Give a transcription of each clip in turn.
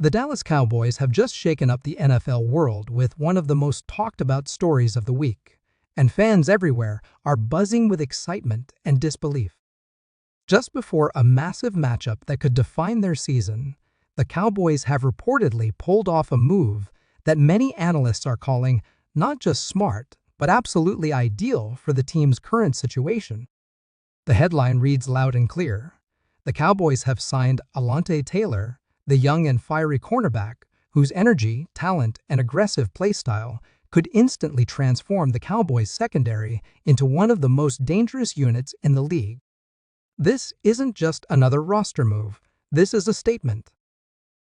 The Dallas Cowboys have just shaken up the NFL world with one of the most talked about stories of the week, and fans everywhere are buzzing with excitement and disbelief. Just before a massive matchup that could define their season, the Cowboys have reportedly pulled off a move that many analysts are calling not just smart, but absolutely ideal for the team's current situation. The headline reads loud and clear: the Cowboys have signed Alontae Taylor, the young and fiery cornerback whose energy, talent, and aggressive play style could instantly transform the Cowboys' secondary into one of the most dangerous units in the league. This isn't just another roster move, this is a statement.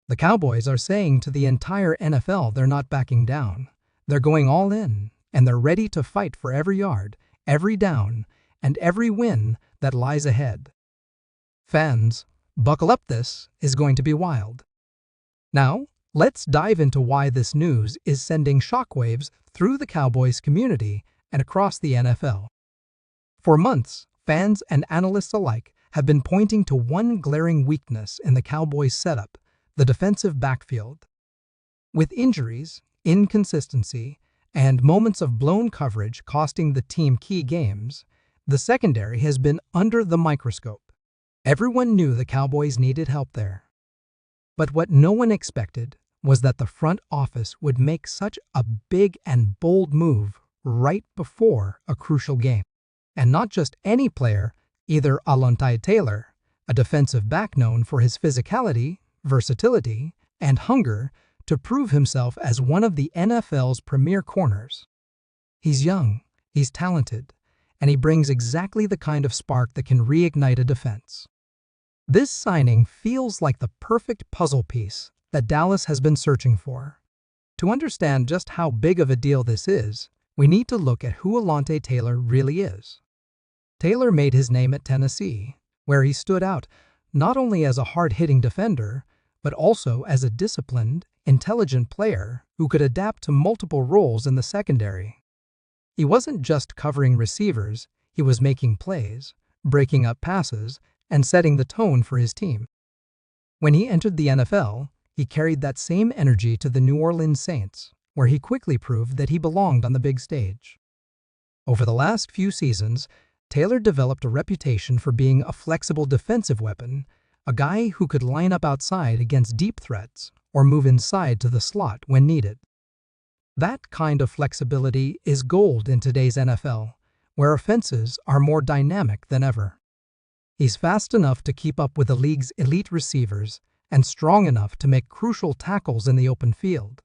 The Cowboys are saying to the entire NFL they're not backing down. They're going all in, and they're ready to fight for every yard, every down, and every win that lies ahead. Fans, buckle up, this is going to be wild. Now, let's dive into why this news is sending shockwaves through the Cowboys community and across the NFL. For months, fans and analysts alike have been pointing to one glaring weakness in the Cowboys' setup: the defensive backfield. With injuries, inconsistency, and moments of blown coverage costing the team key games, the secondary has been under the microscope. Everyone knew the Cowboys needed help there. But what no one expected was that the front office would make such a big and bold move right before a crucial game. And not just any player, either Alontae Taylor, a defensive back known for his physicality, versatility, and hunger to prove himself as one of the NFL's premier corners. He's young, he's talented, and he brings exactly the kind of spark that can reignite a defense. This signing feels like the perfect puzzle piece that Dallas has been searching for. To understand just how big of a deal this is, we need to look at who Alontae Taylor really is. Taylor made his name at Tennessee, where he stood out not only as a hard-hitting defender, but also as a disciplined, intelligent player who could adapt to multiple roles in the secondary. He wasn't just covering receivers, he was making plays, breaking up passes, and setting the tone for his team. When he entered the NFL, he carried that same energy to the New Orleans Saints, where he quickly proved that he belonged on the big stage. Over the last few seasons, Taylor developed a reputation for being a flexible defensive weapon, a guy who could line up outside against deep threats or move inside to the slot when needed. That kind of flexibility is gold in today's NFL, where offenses are more dynamic than ever. He's fast enough to keep up with the league's elite receivers and strong enough to make crucial tackles in the open field.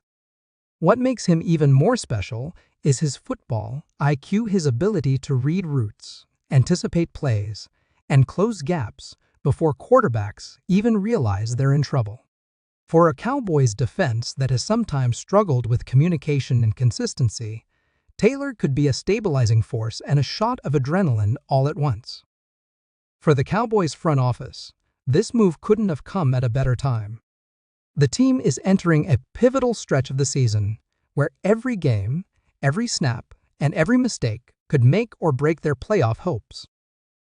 What makes him even more special is his football IQ, his ability to read routes, anticipate plays, and close gaps before quarterbacks even realize they're in trouble. For a Cowboys defense that has sometimes struggled with communication and consistency, Taylor could be a stabilizing force and a shot of adrenaline all at once. For the Cowboys front office, this move couldn't have come at a better time. The team is entering a pivotal stretch of the season where every game, every snap, and every mistake could make or break their playoff hopes.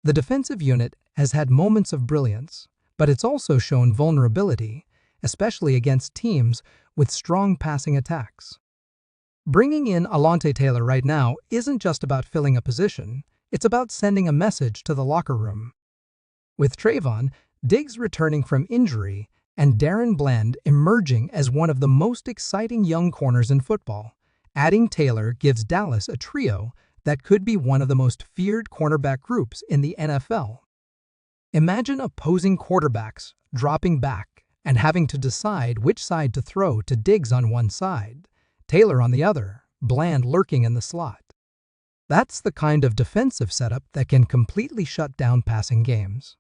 The defensive unit has had moments of brilliance, but it's also shown vulnerability, especially against teams with strong passing attacks. Bringing in Alontae Taylor right now isn't just about filling a position, it's about sending a message to the locker room. With Trayvon Diggs returning from injury and Darren Bland emerging as one of the most exciting young corners in football, adding Taylor gives Dallas a trio that could be one of the most feared cornerback groups in the NFL. Imagine opposing quarterbacks dropping back and having to decide which side to throw to Diggs on one side, Taylor on the other, Bland lurking in the slot. That's the kind of defensive setup that can completely shut down passing games.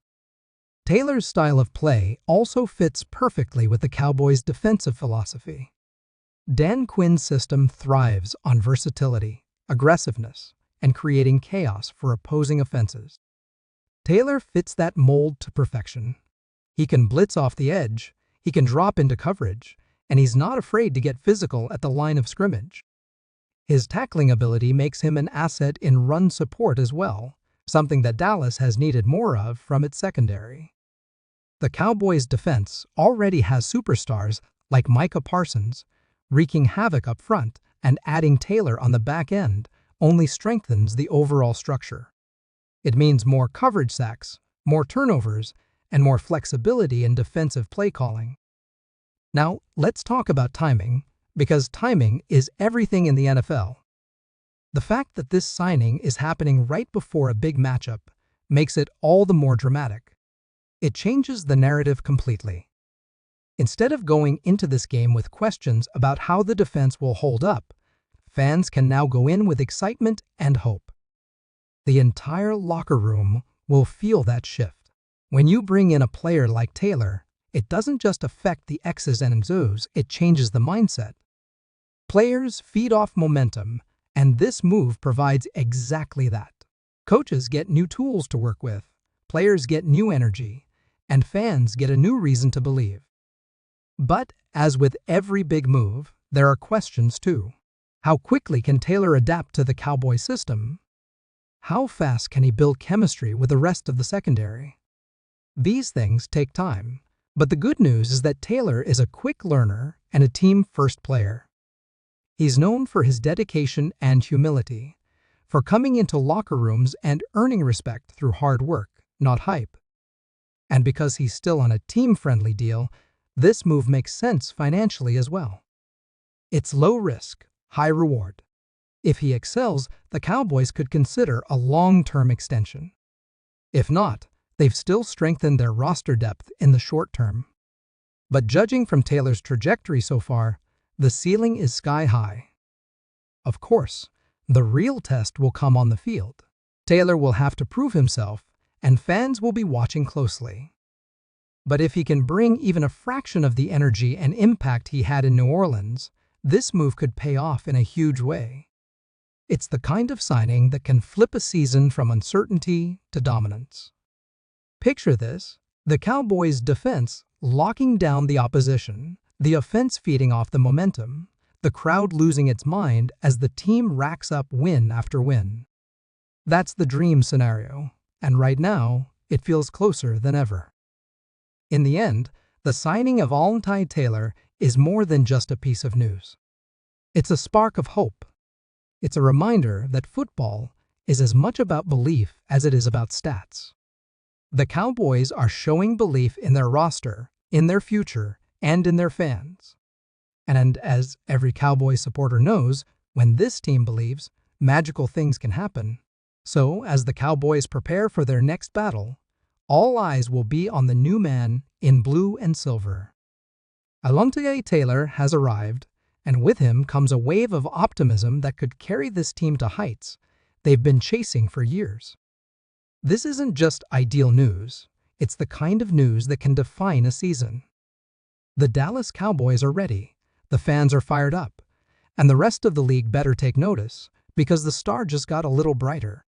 Taylor's style of play also fits perfectly with the Cowboys' defensive philosophy. Dan Quinn's system thrives on versatility, aggressiveness, and creating chaos for opposing offenses. Taylor fits that mold to perfection. He can blitz off the edge, he can drop into coverage, and he's not afraid to get physical at the line of scrimmage. His tackling ability makes him an asset in run support as well, something that Dallas has needed more of from its secondary. The Cowboys' defense already has superstars like Micah Parsons, wreaking havoc up front and adding Taylor on the back end only strengthens the overall structure. It means more coverage sacks, more turnovers, and more flexibility in defensive play calling. Now, let's talk about timing, because timing is everything in the NFL. The fact that this signing is happening right before a big matchup makes it all the more dramatic. It changes the narrative completely. Instead of going into this game with questions about how the defense will hold up, fans can now go in with excitement and hope. The entire locker room will feel that shift. When you bring in a player like Taylor, it doesn't just affect the X's and O's, it changes the mindset. Players feed off momentum, and this move provides exactly that. Coaches get new tools to work with, players get new energy, and fans get a new reason to believe. But, as with every big move, there are questions too. How quickly can Taylor adapt to the Cowboys system? How fast can he build chemistry with the rest of the secondary? These things take time, but the good news is that Taylor is a quick learner and a team-first player. He's known for his dedication and humility, for coming into locker rooms and earning respect through hard work, not hype. And because he's still on a team-friendly deal, this move makes sense financially as well. It's low risk, high reward. If he excels, the Cowboys could consider a long-term extension. If not, they've still strengthened their roster depth in the short term. But judging from Taylor's trajectory so far, the ceiling is sky high. Of course, the real test will come on the field. Taylor will have to prove himself, and fans will be watching closely. But if he can bring even a fraction of the energy and impact he had in New Orleans, this move could pay off in a huge way. It's the kind of signing that can flip a season from uncertainty to dominance. Picture this: the Cowboys' defense locking down the opposition, the offense feeding off the momentum, the crowd losing its mind as the team racks up win after win. That's the dream scenario, and right now, it feels closer than ever. In the end, the signing of Alontae Taylor is more than just a piece of news. It's a spark of hope. It's a reminder that football is as much about belief as it is about stats. The Cowboys are showing belief in their roster, in their future, and in their fans. And as every Cowboys supporter knows, when this team believes, magical things can happen. So, as the Cowboys prepare for their next battle, all eyes will be on the new man in blue and silver. Alontae Taylor has arrived, and with him comes a wave of optimism that could carry this team to heights they've been chasing for years. This isn't just ideal news, it's the kind of news that can define a season. The Dallas Cowboys are ready, the fans are fired up, and the rest of the league better take notice, because the star just got a little brighter.